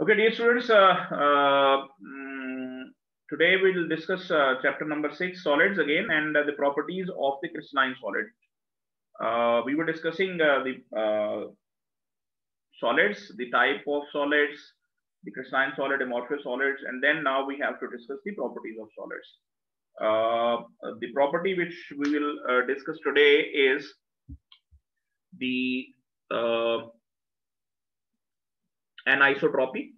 Okay, dear students, today we will discuss chapter number 6, solids again, and the properties of the crystalline solid. We were discussing the solids, the type of solids, the crystalline solid, amorphous solids, and then now we have to discuss the properties of solids. The property which we will discuss today is the anisotropy.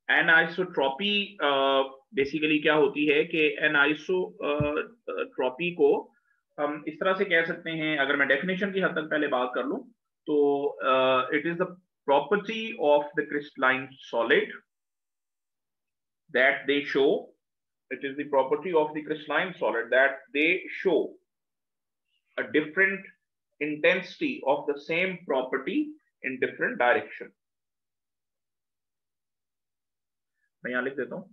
Anisotropy basically क्या होती है कि anisotropy को हम इस तरह से कह सकते हैं, अगर मैं डेफिनेशन की हद तक पहले बात कर लूं तो it is the property of the crystalline solid that they show, it is the property of the crystalline solid that they show a different intensity of the same property in different direction. मैं यहां लिख देता हूं.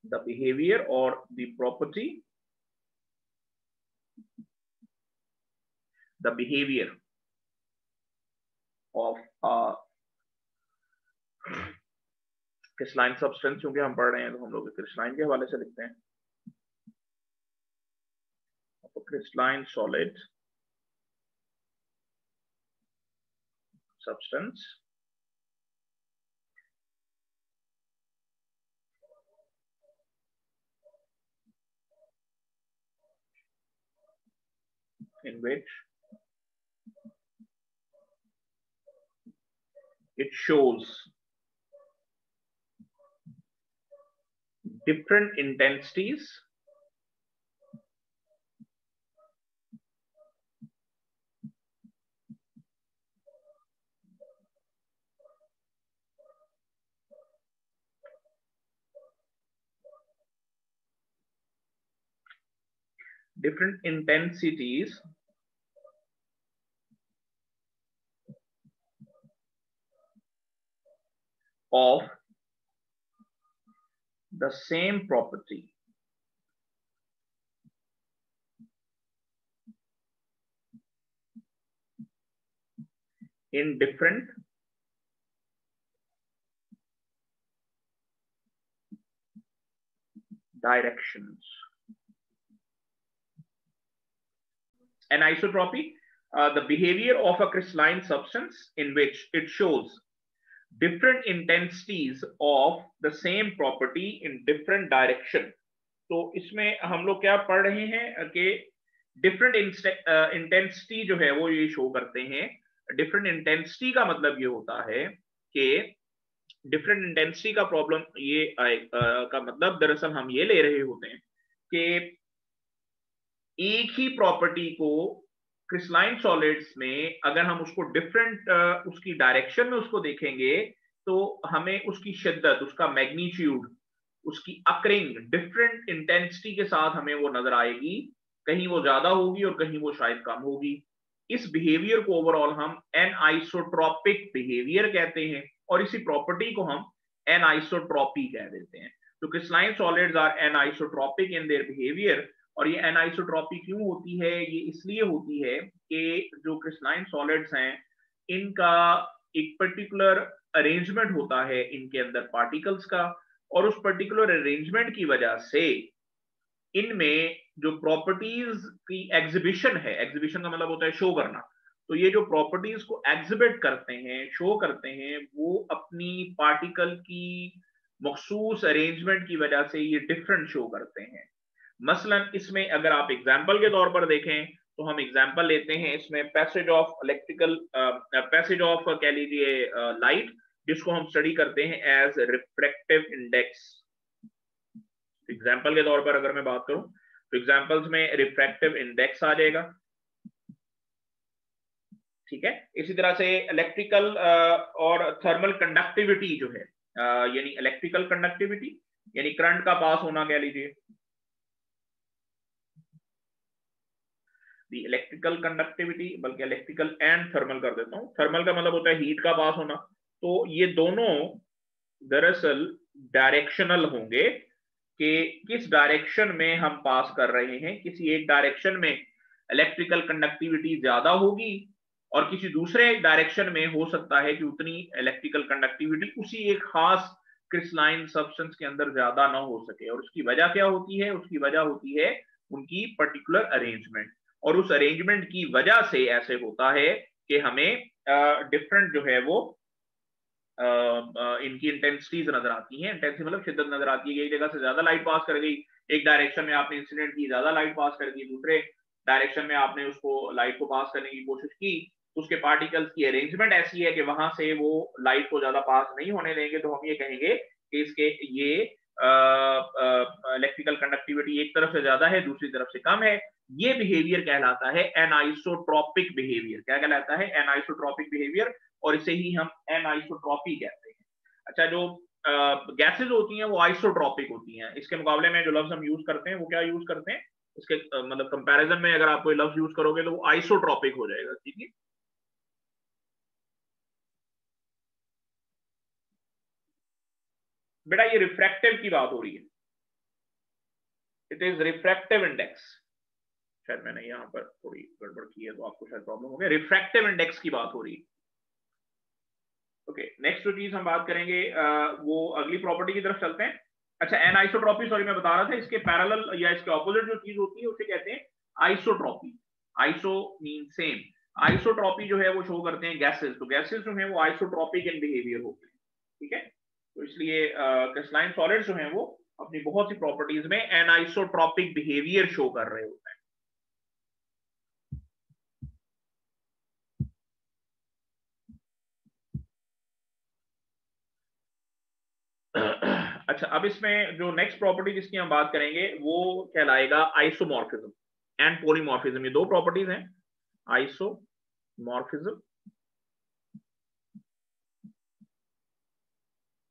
The behavior or the property, the behavior of crystalline substance, क्योंकि हम पढ़ रहे हैं तो हम लोग crystalline के हवाले से लिखते हैं. Crystalline solid substance in which it shows different intensities of the same property in different directions. Anisotropy, the behavior of a crystalline substance in which it shows different intensities of the same property in different direction. तो इसमें हम लोग क्या पढ़ रहे हैं कि different intensity जो है वो ये शो करते हैं. डिफरेंट इंटेंसिटी का मतलब ये होता है कि डिफरेंट इंटेंसिटी का प्रॉब्लम ये का मतलब दरअसल हम ये ले रहे होते हैं कि एक ही प्रॉपर्टी को क्रिस्टलाइन सॉलिड्स में अगर हम उसको डिफरेंट उसकी डायरेक्शन में उसको देखेंगे तो हमें उसकी शिद्दत, उसका मैग्नीट्यूड, उसकी अकरिंग डिफरेंट इंटेंसिटी के साथ हमें वो नजर आएगी. कहीं वो ज्यादा होगी और कहीं वो शायद कम होगी. इस बिहेवियर को ओवरऑल हम एनाइसोट्रोपिक बिहेवियर कहते हैं और इसी प्रॉपर्टी को हम एनाइसोट्रॉपी कह देते हैं. तो crystalline solids are anisotropic in their behaviour. और ये एनाइसोट्रॉपी क्यों होती है? ये इसलिए होती है कि जो क्रिस्टलाइन सॉलिड्स हैं इनका एक पर्टिकुलर अरेंजमेंट होता है इनके अंदर पार्टिकल्स का, और उस पर्टिकुलर अरेंजमेंट की वजह से इनमें जो प्रॉपर्टीज की एग्जिबिशन है, एग्जिबिशन का मतलब होता है शो करना, तो ये जो प्रॉपर्टीज को एग्जिबिट करते हैं, शो करते हैं, वो अपनी पार्टिकल की मखसूस अरेंजमेंट की वजह से ये डिफरेंट शो करते हैं. मसलन इसमें अगर आप एग्जाम्पल के तौर पर देखें तो हम एग्जाम्पल लेते हैं इसमें passage of electrical passage of कह लीजिए लाइट, जिसको हम स्टडी करते हैं एज रिफ्रैक्टिव इंडेक्स. एग्जाम्पल के तौर पर अगर मैं बात करूं तो एग्जाम्पल्स में रिफ्रैक्टिव इंडेक्स आ जाएगा. ठीक है. इसी तरह से इलेक्ट्रिकल और थर्मल कंडक्टिविटी जो है, यानी इलेक्ट्रिकल कंडक्टिविटी यानी करंट का पास होना कह लीजिए, द इलेक्ट्रिकल कंडक्टिविटी, बल्कि इलेक्ट्रिकल एंड थर्मल कर देता हूं। थर्मल का मतलब होता है हीट का पास होना। तो ये दोनों दरअसल डायरेक्शनल होंगे कि किस डायरेक्शन में हम पास कर रहे हैं। किसी एक डायरेक्शन में इलेक्ट्रिकल कंडक्टिविटी ज्यादा होगी और किसी दूसरे डायरेक्शन में हो सकता है कि उतनी इलेक्ट्रिकल कंडक्टिविटी उसी एक खास क्रिस्टलाइन सब्सटेंस के अंदर ज्यादा ना हो सके। और उसकी वजह क्या होती है? उसकी वजह होती है उनकी पर्टिकुलर अरेंजमेंट। और उस अरेंजमेंट की वजह से ऐसे होता है कि हमें डिफरेंट जो है वो इनकी इंटेंसिटीज नजर आती हैं। इंटेंसिटी मतलब शिद्दत नजर आती है। एक जगह से ज्यादा लाइट पास कर गई, एक डायरेक्शन में आपने इंसिडेंट की, ज्यादा लाइट पास कर दी, दूसरे डायरेक्शन में आपने उसको लाइट को पास करने की कोशिश की, तो उसके पार्टिकल्स की अरेंजमेंट ऐसी है कि वहां से वो लाइट को ज्यादा पास नहीं होने देंगे। तो हम ये कहेंगे कि इसके ये इलेक्ट्रिकल कंडक्टिविटी एक तरफ से ज्यादा है, दूसरी तरफ से कम है। ये बिहेवियर कहलाता है एनाइसोट्रॉपिक बिहेवियर। क्या कहलाता है? Anisotropic behaviour. और इसे ही हम एनाइसोट्रॉपी कहते हैं। अच्छा, जो गैसेज होती हैं वो आइसोट्रॉपिक होती हैं। इसके मुकाबले में जो लफ्ज हम यूज करते हैं वो क्या यूज करते हैं? इसके मतलब कंपैरिजन में अगर आप कोई लफ्ज यूज करोगे तो वो आइसोट्रॉपिक हो जाएगा। ठीक है, बेटा ये रिफ्रैक्टिव की बात हो रही है। It is refractive index. शायद मैंने यहां पर थोड़ी गड़बड़ की है तो आपको शायद प्रॉब्लम हो गया। रिफ्रैक्टिव इंडेक्स की बात हो रही है। ओके, नेक्स्ट जो चीज हम बात करेंगे वो अगली प्रॉपर्टी की तरफ चलते हैं। अच्छा, एनआइसोट्रॉपी, सॉरी मैं बता रहा था, इसके पैरेलल या इसके ऑपोजिट जो चीज होती है उसे कहते हैं isotropy. Iso mean same. Isotropy जो है वो शो करते हैं गैसेस। तो गैसेस जो है वो आइसोट्रॉपिक इन बिहेवियर होते हैं। ठीक है, तो इसलिए क्रिस्टलाइन सॉलिड्स जो है वो अपनी बहुत सी प्रॉपर्टीज में एनाइसोट्रॉपिक बिहेवियर शो कर रहे होते हैं। अच्छा, अब इसमें जो नेक्स्ट प्रॉपर्टी जिसकी हम बात करेंगे वो कहलाएगा आइसोमॉर्फिज्म एंड पॉलीमॉर्फिज्म। ये दो प्रॉपर्टीज हैं, आइसोमॉर्फिज्म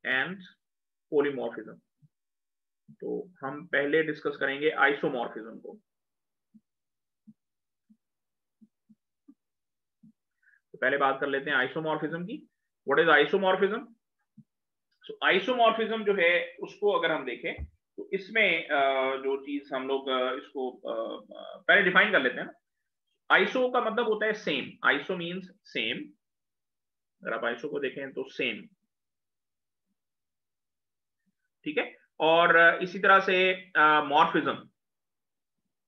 एंड पॉलीमॉर्फिज्म। तो हम पहले डिस्कस करेंगे आइसोमॉर्फिज्म को। तो पहले बात कर लेते हैं आइसोमॉर्फिज्म की। What is isomorphism? So isomorphism जो है उसको अगर हम देखें तो इसमें जो चीज हम लोग इसको पहले डिफाइन कर लेते हैं। आइसो का मतलब होता है सेम। Iso means same. अगर आप आइसो को देखें तो सेम। ठीक है, और इसी तरह से मॉर्फिज्म।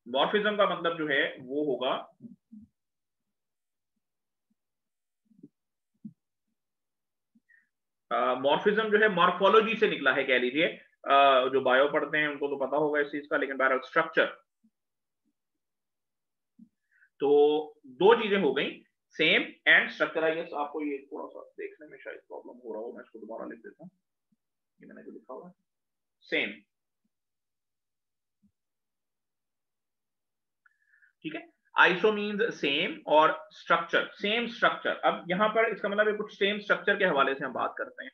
मॉर्फिज्म का मतलब जो है वो होगा मॉर्फिज्म जो है मॉर्फोलॉजी से निकला है, कह लीजिए। जो बायो पढ़ते हैं उनको तो पता होगा इस चीज का, लेकिन बहरहाल स्ट्रक्चर। तो दो चीजें हो गई, same and structure. I guess आपको ये थोड़ा सा देखने में शायद प्रॉब्लम हो रहा हो, मैं इसको दोबारा लिख देता हूँ। ये मैंने जो लिखा हुआ है सेम। ठीक है, आइसो मींस सेम और स्ट्रक्चर सेम स्ट्रक्चर। अब यहां पर इसका मतलब है कुछ सेम स्ट्रक्चर के हवाले से हम बात करते हैं।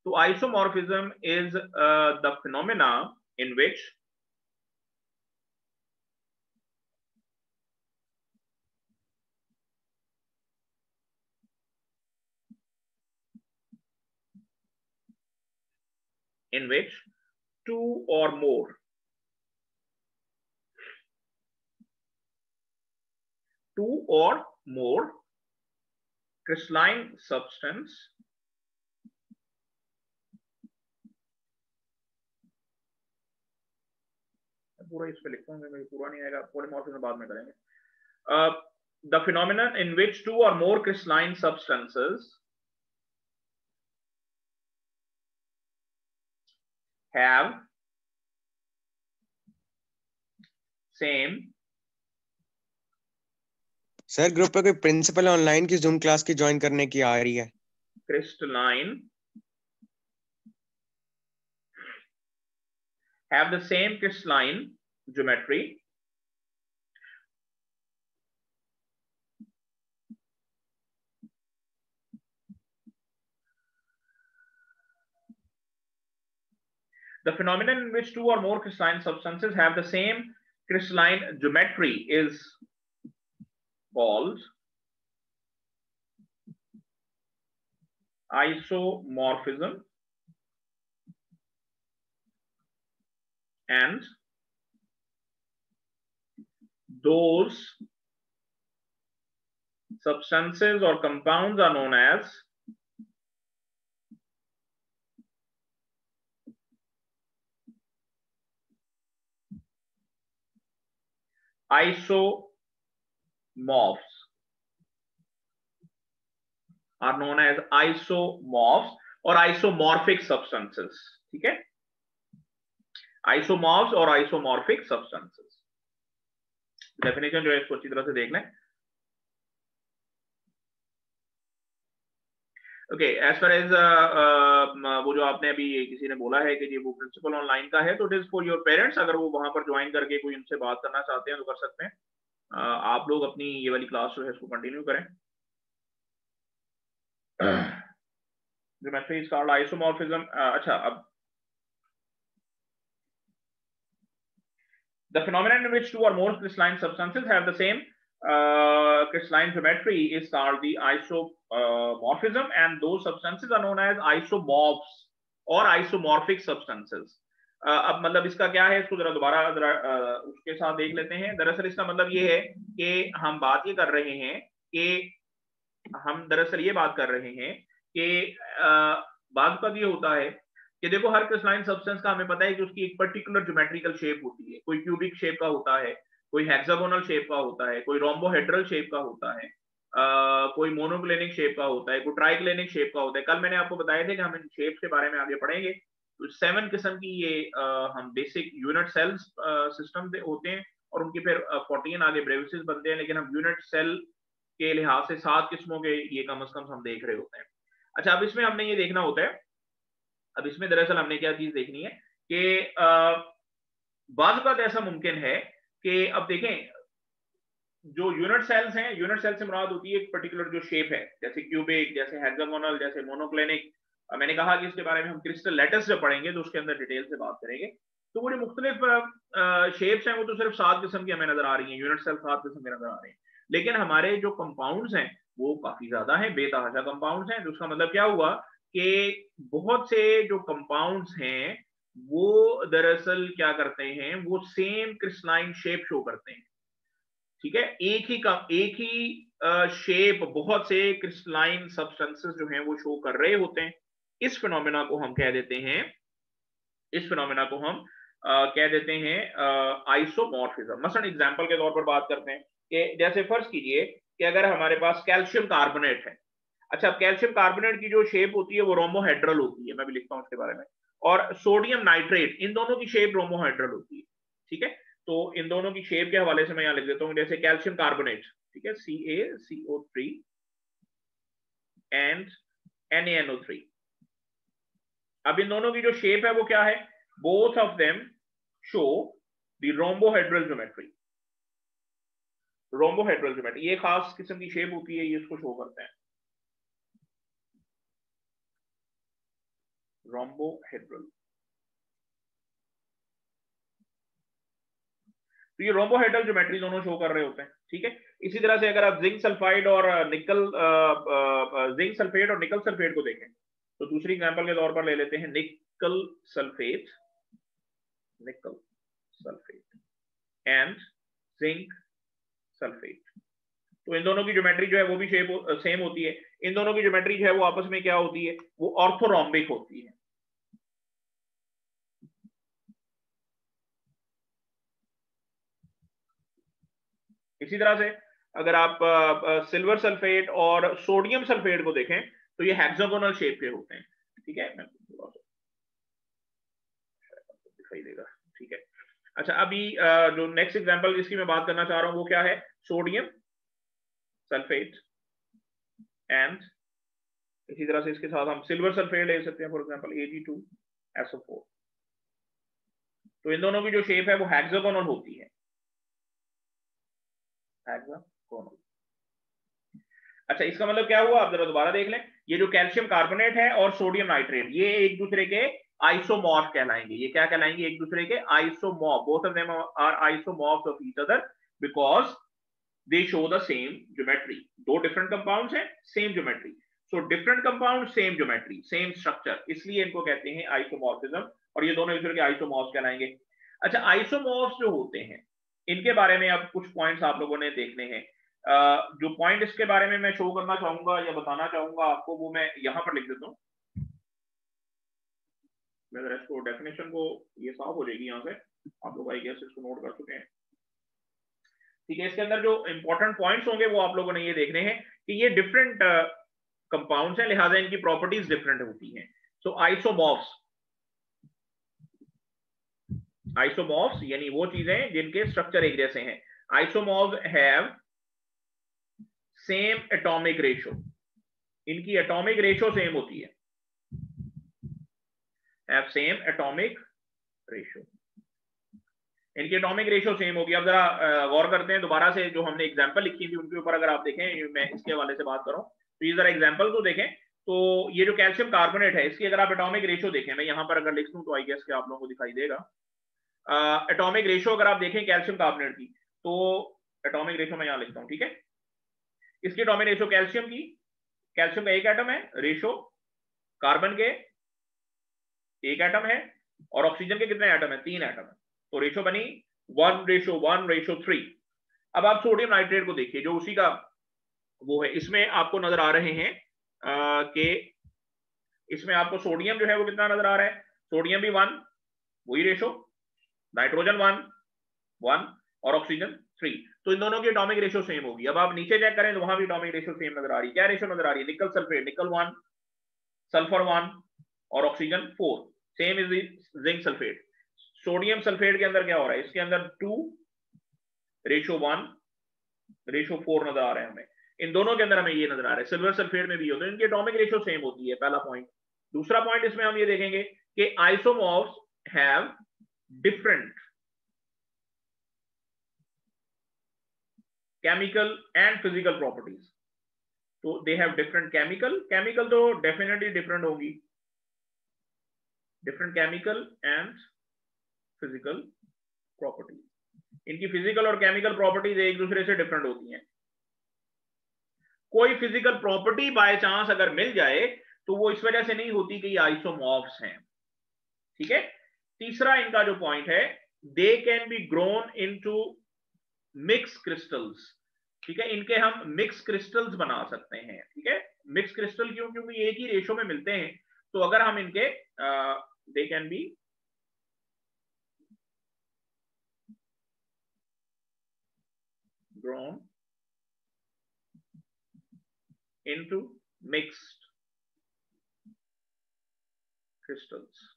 तो isomorphism is the phenomena in which two or more crystalline substance पूरा इस पे लिखता हूँ, मेरे पूरा नहीं आएगा, पॉलीमॉर्फिज्म बाद में करेंगे। The phenomenon in which two or more crystalline substances have same। Sir group पे कोई प्रिंसिपल ऑनलाइन की जूम क्लास की ज्वाइन करने की आ रही है। crystalline have the same crystalline geometry the phenomenon in which two or more crystalline substances have the same crystalline geometry is called isomorphism, and those substances or compounds are known as isomorphs, are known as isomorphs और isomorphic substances. ठीक है, isomorphs और isomorphic substances. Definition जो है इसको अच्छी तरह से देख लें. ओके, एज फार एज वो जो आपने अभी किसी ने बोला है कि ये वो प्रिंसिपल ऑनलाइन का है, तो it is for your parents. अगर वो वहां पर ज्वाइन करके कोई उनसे बात करना चाहते हैं तो कर सकते हैं. आप लोग अपनी ये वाली क्लास जो है इसको कंटिन्यू करें. Geometry is called isomorphism. अच्छा, अब the phenomenon in which two or more crystalline substances have the same crystalline geometry is called the isomorphism, and those substances are known as isomorphs or isomorphic substances. अब मतलब इसका क्या है, इसको दोबारा उसके साथ देख लेते हैं. दरअसल इसका मतलब ये है कि हम बात ये कर रहे हैं कि बात का ये होता है कि देखो हर क्रिस्टलाइन सब्सटेंस का हमें पता है कि उसकी एक पर्टिकुलर ज्योमेट्रिकल शेप होती है. कोई क्यूबिक शेप का होता है, कोई हेक्सागोनल शेप का होता है, कोई रोम्बोहेड्रल शेप का होता है, कोई मोनोक्लिनिक शेप का होता है, कोई ट्राइक्लिनिक शेप का होता है. कल मैंने आपको बताया था कि हम इन शेप्स के बारे में आगे पढ़ेंगे. तो 7 किस्म की ये हम बेसिक यूनिट सेल्स सिस्टम होते हैं और उनकी फिर 14 आगे ब्रेविसेस बनते हैं, लेकिन हम यूनिट सेल के लिहाज से 7 किस्मों के ये कम से कम हम देख रहे होते हैं. अच्छा, अब इसमें हमने ये देखना होता है, अब इसमें दरअसल हमने क्या चीज देखनी है कि बाद बात ऐसा मुमकिन है कि अब देखें जो यूनिट सेल्स हैं, यूनिट सेल से मुराद होती है एक पर्टिकुलर जो शेप है, जैसे क्यूबिक, जैसे हेक्सागोनल, जैसे मोनोक्लिनिक. मैंने कहा कि इसके बारे में हम क्रिस्टल लैटिस जब पढ़ेंगे तो उसके अंदर डिटेल से बात करेंगे. तो वो जो मुख्तलिफ शेप्स हैं वो तो सिर्फ 7 किस्म की हमें नजर आ रही हैं, यूनिट सेल 7 किस्म के नजर आ रहे हैं. लेकिन हमारे जो कंपाउंड्स हैं वो काफी ज्यादा हैं, बेतहाशा कंपाउंड्स हैं. उसका मतलब क्या हुआ कि बहुत से जो कंपाउंड्स हैं वो दरअसल क्या करते हैं, वो सेम क्रिस्टलाइन शेप शो करते हैं. ठीक है, एक ही शेप बहुत से क्रिस्टलाइन सब्सटेंसेस जो हैं वो शो कर रहे होते हैं. इस फिनोमेना को हम कह देते हैं आइसोमॉर्फिज्म. मसलन एग्जांपल के तौर पर बात करते हैं कि जैसे फर्ज कीजिए कि अगर हमारे पास कैल्शियम कार्बोनेट है. अच्छा, कैल्शियम कार्बोनेट की जो शेप होती है वो रोमोहेड्रल होती है, मैं भी लिखता हूं उसके बारे में. और सोडियम नाइट्रेट, इन दोनों की शेप रोमोहेड्रल होती है. ठीक है, तो इन दोनों की शेप के हवाले से मैं यहां लिख देता हूं, जैसे कैल्शियम कार्बोनेट, ठीक है, CaCO3 एंड NaNO3. अब इन दोनों की जो शेप है वो क्या है, both of them show the rhombohedral geometry. Rhombohedral geometry ये खास किस्म की शेप होती है, ये इसको शो करते हैं, रोम्बोहेड्रल. तो ये रोम्बोहेड्रल ज्योमेट्री दोनों शो कर रहे होते हैं. ठीक है, इसी तरह से अगर आप जिंक सल्फाइड और निकल सल्फेट को देखें तो दूसरी एग्जांपल के तौर पर ले लेते हैं निकल सल्फेट एंड जिंक सल्फेट. तो इन दोनों की ज्योमेट्री जो है वो भी शेप सेम होती है. इन दोनों की ज्योमेट्री जो है वो आपस में क्या होती है, वो ऑर्थोरोम्बिक होती है. इसी तरह से अगर आप सिल्वर सल्फेट और सोडियम सल्फेट को देखें तो ये हेक्सागोनल शेप के होते हैं. ठीक है, मैं थोड़ा सा दिखाई देगा. ठीक है, अच्छा, अभी जो नेक्स्ट एग्जांपल जिसकी मैं बात करना चाह रहा हूं वो क्या है, सोडियम सल्फेट एंड इसी तरह से इसके साथ हम सिल्वर सल्फेट ले सकते हैं, फॉर एग्जांपल Ag2SO4. तो इन दोनों की जो शेप है वो हेक्सागोनल होती है, हेक्सागोनल. अच्छा, इसका मतलब क्या हुआ, आप जरा दोबारा देख लें. ये जो कैल्शियम कार्बोनेट है और सोडियम नाइट्रेट ये एक दूसरे के आइसोमॉर्फ कहलाएंगे. ये क्या कहलाएंगे, एक दूसरे के isomorph. Both of them are isomorphs of each other because they show the same geometry. दो डिफरेंट कंपाउंड्स हैं, same geometry. So different compound same geometry, same structure, इसलिए इनको कहते हैं आइसोमॉर्फिज्म, और ये दोनों एक दूसरे के आइसोमॉर्फ्स कहलाएंगे। अच्छा, आइसोमॉर्फ्स जो होते हैं इनके बारे में अब कुछ पॉइंट्स आप लोगों ने देखने हैं। जो पॉइंट इसके बारे में मैं शो करना चाहूंगा या बताना चाहूंगा आपको, वो मैं यहां पर लिख देता हूं। मैं जरा इसको डेफिनेशन को, ये साफ हो जाएगी यहाँ से, आप लोग आई गेस इसको नोट कर चुके हैं, ठीक है। इसके अंदर जो इंपॉर्टेंट पॉइंट्स होंगे वो आप लोगों ने ये देखने हैं कि ये डिफरेंट कंपाउंड्स हैं, लिहाजा इनकी प्रॉपर्टीज डिफरेंट होती हैं। सो आइसोमॉर्फ्स, आइसोमॉर्फ्स यानी वो चीजें जिनके स्ट्रक्चर एक जैसे हैं। आइसोमॉर्फ्स हैव सेम एटॉमिक रेशो, इनकी एटॉमिक रेशो सेम होती है, हैव सेम एटॉमिक रेशो, इनकी एटॉमिक रेशो सेम होगी। अब जरा गौर करते हैं दोबारा से, जो हमने एग्जांपल लिखी थी उनके ऊपर अगर आप देखें, मैं इसके हवाले से बात करूं तो ये जरा एग्जांपल को देखें। तो ये जो कैल्शियम कार्बोनेट है, इसकी अगर आप एटॉमिक रेशो देखें, मैं यहां पर अगर लिख दूं तो आई गेस कि आप लोगों को दिखाई देगा। एटॉमिक रेशो अगर आप देखें कैल्शियम कार्बोनेट की, तो एटॉमिक रेशो मैं यहां लिखता हूं, ठीक है। इसकी एटॉमिक रेशो कैल्शियम की, कैल्शियम का एक एटम है, रेशो कार्बन के एक एटम है, और ऑक्सीजन के कितने एटम है, 3 एटम है, तो रेशो बनी 1:1:3। अब आप सोडियम नाइट्रेट को देखिए, जो उसी का वो है, इसमें आपको नजर आ रहे हैं कि इसमें आपको सोडियम जो है वो कितना नजर आ रहा है, सोडियम भी 1, वही रेशो, नाइट्रोजन 1 और ऑक्सीजन 3, तो इन दोनों की एटॉमिक रेशो सेम होगी। अब आप नीचे चेक करें तो वहां भी एटॉमिक रेशो सेम नजर आ रही है। क्या रेशो नजर आ रही है, निकल सल्फेट, निकल 1, सल्फर 1 और oxygen 4, same is zinc sulphate. Sodium sulphate के अंदर क्या हो रहा है, इसके अंदर 2:1:4 नजर आ रहे हैं हमें, इन दोनों के अंदर हमें ये नजर आ रहा है। सिल्वर सल्फेट में भी हो, तो इनकी एटॉमिक रेशो सेम होती है, पहला पॉइंट। दूसरा पॉइंट इसमें हम ये देखेंगे कि isomorphs have different chemical and physical properties, तो दे हैव डिफरेंट केमिकल तो डेफिनेटली डिफरेंट होगी, different chemical and physical properties, इनकी फिजिकल और केमिकल प्रॉपर्टीज एक दूसरे से डिफरेंट होती हैं। कोई फिजिकल प्रॉपर्टी बाय चांस अगर मिल जाए तो वो इस वजह से नहीं होती कि ये आइसोमॉर्फ्स हैं, ठीक है। तीसरा इनका जो पॉइंट है, they can be grown into mix crystals, ठीक है, इनके हम मिक्स क्रिस्टल्स बना सकते हैं, ठीक है। मिक्स क्रिस्टल क्यों, क्योंकि एक ही रेशो में मिलते हैं, तो अगर हम इनके they can be grown into mixed crystals,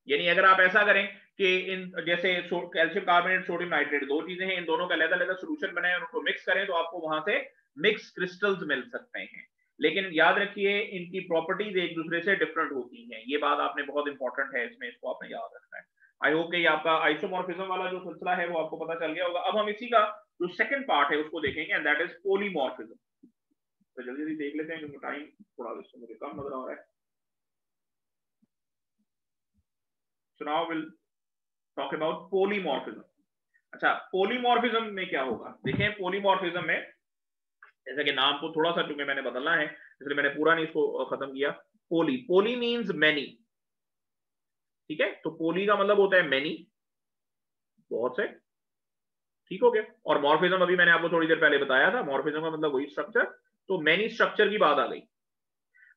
यानी अगर आप ऐसा करें कि इन जैसे कैल्शियम कार्बोनेट, सोडियम नाइट्रेट, दो चीजें हैं, इन दोनों का अलग-अलग सोल्यूशन बनाए और उनको मिक्स करें, तो आपको वहां से मिक्स क्रिस्टल्स मिल सकते हैं। लेकिन याद रखिए इनकी प्रॉपर्टीज एक दूसरे से डिफरेंट होती हैं, ये बात आपने बहुत इंपॉर्टेंट है इसमें, इसको आपने याद रखना है। आई होप कि आपका आइसोमॉर्फिज्म वाला जो सिलसिला है वो आपको पता चल गया होगा। अब हम इसी का जो सेकंड पार्ट है उसको देखेंगे, एंड दैट इज पॉलीमॉर्फिज्म। तो जल्दी जल्दी देख लेते हैं क्योंकि टाइम थोड़ा मुझे कम नजर आ रहा है। So now we'll talk about polymorphism. अच्छा, पॉलीमॉर्फिज्म में क्या होगा, देखें पॉलीमॉर्फिज्म में जैसे कि नाम को थोड़ा सा चूंकि मैंने बदलना है इसलिए मैंने पूरा नहीं इसको खत्म किया। पोली मींस मैनी, ठीक है, तो पोली का मतलब होता है मैनी, बहुत से, ठीक हो गया। और मॉर्फिज्म अभी मैंने आपको थोड़ी देर पहले बताया था, मॉर्फिज्म का मतलब वही स्ट्रक्चर, तो मैनी स्ट्रक्चर की बात आ गई।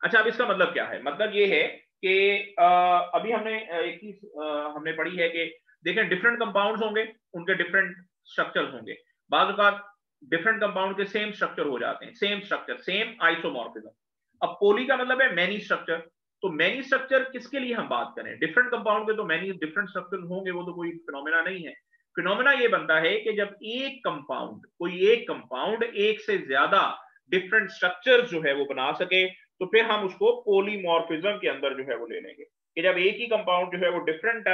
अच्छा, अब इसका मतलब क्या है, मतलब ये है कि अभी हमने एक चीज हमने पढ़ी है कि देखें डिफरेंट कंपाउंड्स होंगे, उनके डिफरेंट स्ट्रक्चर्स होंगे, बाद डिफरेंट कंपाउंड के सेम स्ट्रक्चर हो जाते हैं, सेम स्ट्रक्चर, सेम आइसोमॉर्फिज्म। अब पोली का मतलब है मैनी स्ट्रक्चर, तो मैनी स्ट्रक्चर किसके लिए हम बात करें, डिफरेंट कंपाउंड के तो मैनी डिफरेंट स्ट्रक्चर होंगे, वो तो कोई फिनोमेना नहीं है। फिनोमेना ये बनता है कि जब एक कंपाउंड, कोई एक कंपाउंड एक से ज्यादा डिफरेंट स्ट्रक्चर्स जो है वो बना सके, तो फिर हम उसको पॉलीमॉर्फिज्म के अंदर जो है वो ले लेंगे कि जब एक ही कंपाउंड जो है वो डिफरेंट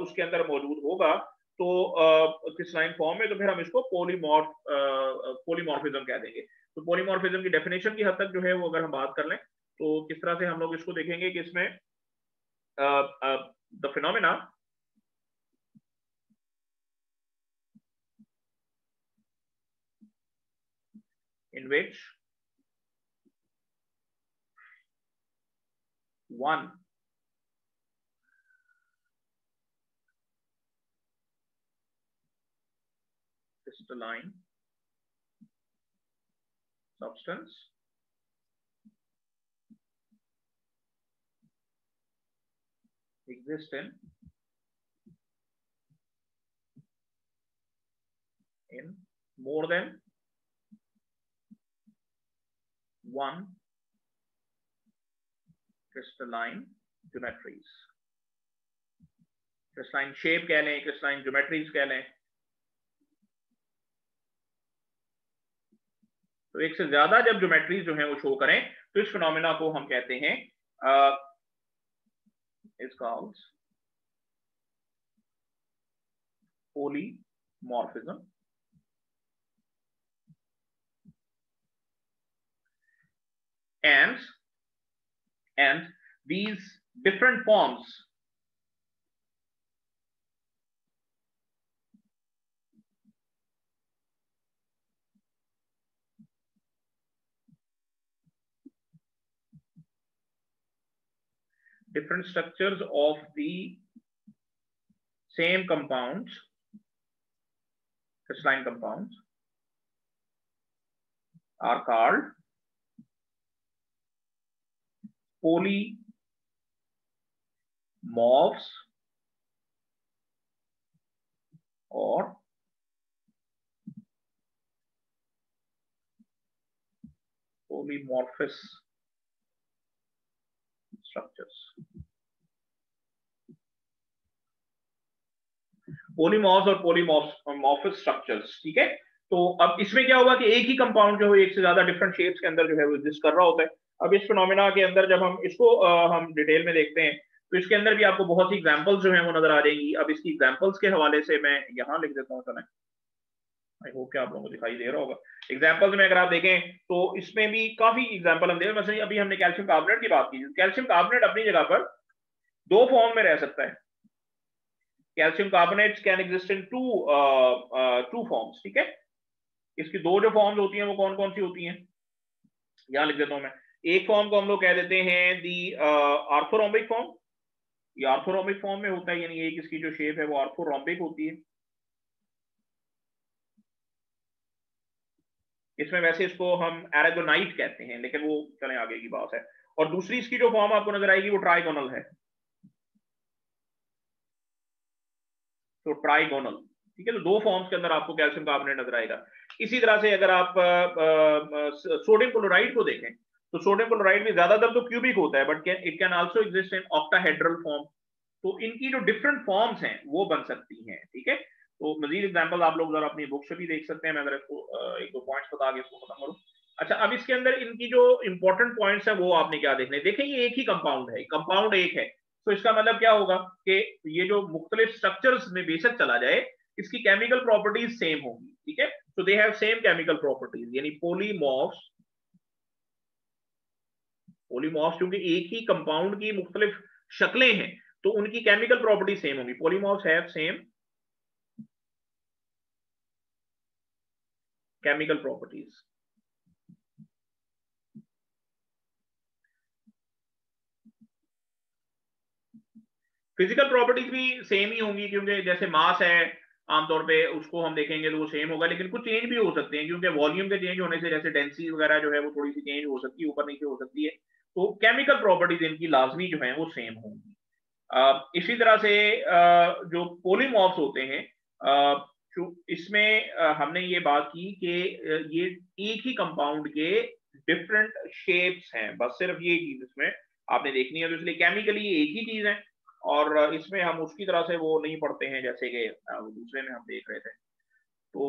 उसके अंदर मौजूद होगा तो क्रिस्टलाइन फॉर्म में, तो फिर हम इसको पॉलीमॉर्फिज्म कह देंगे। तो पॉलीमॉर्फिज्म की डेफिनेशन की हद तक जो है वो अगर हम बात कर लें तो किस तरह से हम लोग इसको देखेंगे कि इसमें the phenomena in which one crystalline substance exists in more than one crystalline geometries. crystalline shape कह लें, crystalline geometries कह लें, तो एक से ज्यादा जब ज्योमेट्रीज जो है वो शो करें तो इस फिनोमेना को हम कहते हैं it's called polymorphism. And these different forms different structures of the same compounds, crystalline compounds, are called polymorphs or polymorphous structures. polymorphs और polymorphous structures, ठीक है। तो अब इसमें क्या होगा कि एक ही कंपाउंड जो है एक से ज्यादा डिफरेंट शेप्स के अंदर जो है वो एग्जिस्ट कर रहा होता है। अब इस फिनोमेना के अंदर जब हम इसको हम डिटेल में देखते हैं तो इसके अंदर भी आपको बहुत सी एग्जांपल्स जो है वो नजर आ जाएंगी। अब इसकी एग्जांपल्स के हवाले से मैं यहाँ लिख देता हूँ, चलें, आई होप कि आप लोगों को दिखाई दे रहा होगा। एग्जांपल्स में अगर आप देखें तो इसमें भी काफी एग्जांपल हम देखें। मतलब अभी हमने कैल्शियम कार्बोनेट की बात की, कैल्शियम कार्बोनेट अपनी जगह पर दो फॉर्म में रह सकता है। Calcium carbonates can exist in two forms, ठीक है। इसकी दो जो फॉर्म्स होती हैं वो कौन कौन सी होती हैं, यहां लिख देता हूं मैं। एक फॉर्म को हम लोग कह देते हैं दी आर्थोरोम्बिक फॉर्म। ये आर्थोरोम्बिक फॉर्म में होता है, यानी एक इसकी जो शेप है वो आर्थोरोम्बिक होती है। इसमें वैसे इसको हम एरागोनाइट कहते हैं, लेकिन वो चलें आगे की बात है। और दूसरी इसकी जो फॉर्म आपको नजर आएगी वो ट्राइगोनल है, तो ट्राइगोनल, ठीक है। तो दो फॉर्म्स के अंदर आपको कैल्शियम कार्बोनेट नजर आएगा। इसी तरह से अगर आप सोडियम क्लोराइड को देखें तो सोडियम क्लोराइड भी ज्यादातर तो क्यूबिक होता है, but it can also exist in octahedral form. तो इनकी जो डिफरेंट फॉर्म्स हैं वो बन सकती हैं, ठीक है। तो मजीद एग्जांपल आप लोग जरा अपनी बुक से भी देख सकते हैं। मैं अगर इसको एक दो पॉइंट्स बता के इसको खत्म करूं। अच्छा, अब इसके अंदर इनकी जो इंपॉर्टेंट पॉइंट्स है वो आपने क्या देखने, देखें ये एक ही कंपाउंड है, कंपाउंड एक है, तो इसका मतलब क्या होगा कि ये जो मुख्तलिफ स्ट्रक्चर्स में बेशक चला जाए इसकी केमिकल प्रॉपर्टीज सेम होंगी, ठीक है। तो they have same chemical properties, यानी पोलीमॉर्फ्स। पोलीमॉर्फ्स क्योंकि एक ही कंपाउंड की मुख्तलिफ शक्लें हैं तो उनकी केमिकल प्रॉपर्टी सेम होंगी। Polymorphs have same chemical properties. Physical properties भी सेम ही होंगी, क्योंकि जैसे मास है आमतौर पे उसको हम देखेंगे तो वो सेम होगा, लेकिन कुछ चेंज भी हो सकते हैं क्योंकि वॉल्यूम के चेंज होने से जैसे डेंसिटी वगैरह जो है वो थोड़ी सी चेंज हो सकती है, ऊपर नीचे हो सकती है। तो केमिकल प्रॉपर्टीज इनकी लाजमी जो है वो सेम होंगी। इसी तरह से जो पोलीमॉर्फ्स होते हैं, इसमें हमने ये बात की कि ये एक ही कंपाउंड के डिफरेंट शेप्स हैं, बस सिर्फ ये चीज इसमें आपने देखनी है। तो इसलिए केमिकली एक ही चीज है और इसमें हम उसकी तरह से वो नहीं पढ़ते हैं जैसे कि दूसरे में हम देख रहे थे। तो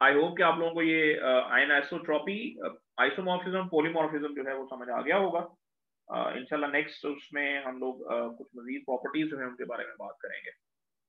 आई होप कि आप लोगों को ये आइसोट्रॉपी, आइसोमॉर्फिज्म, पॉलीमॉर्फिज्म जो है वो समझ आ गया होगा। इंशाल्लाह नेक्स्ट उसमें हम लोग कुछ मजीद प्रॉपर्टीज जो है उनके बारे में बात करेंगे।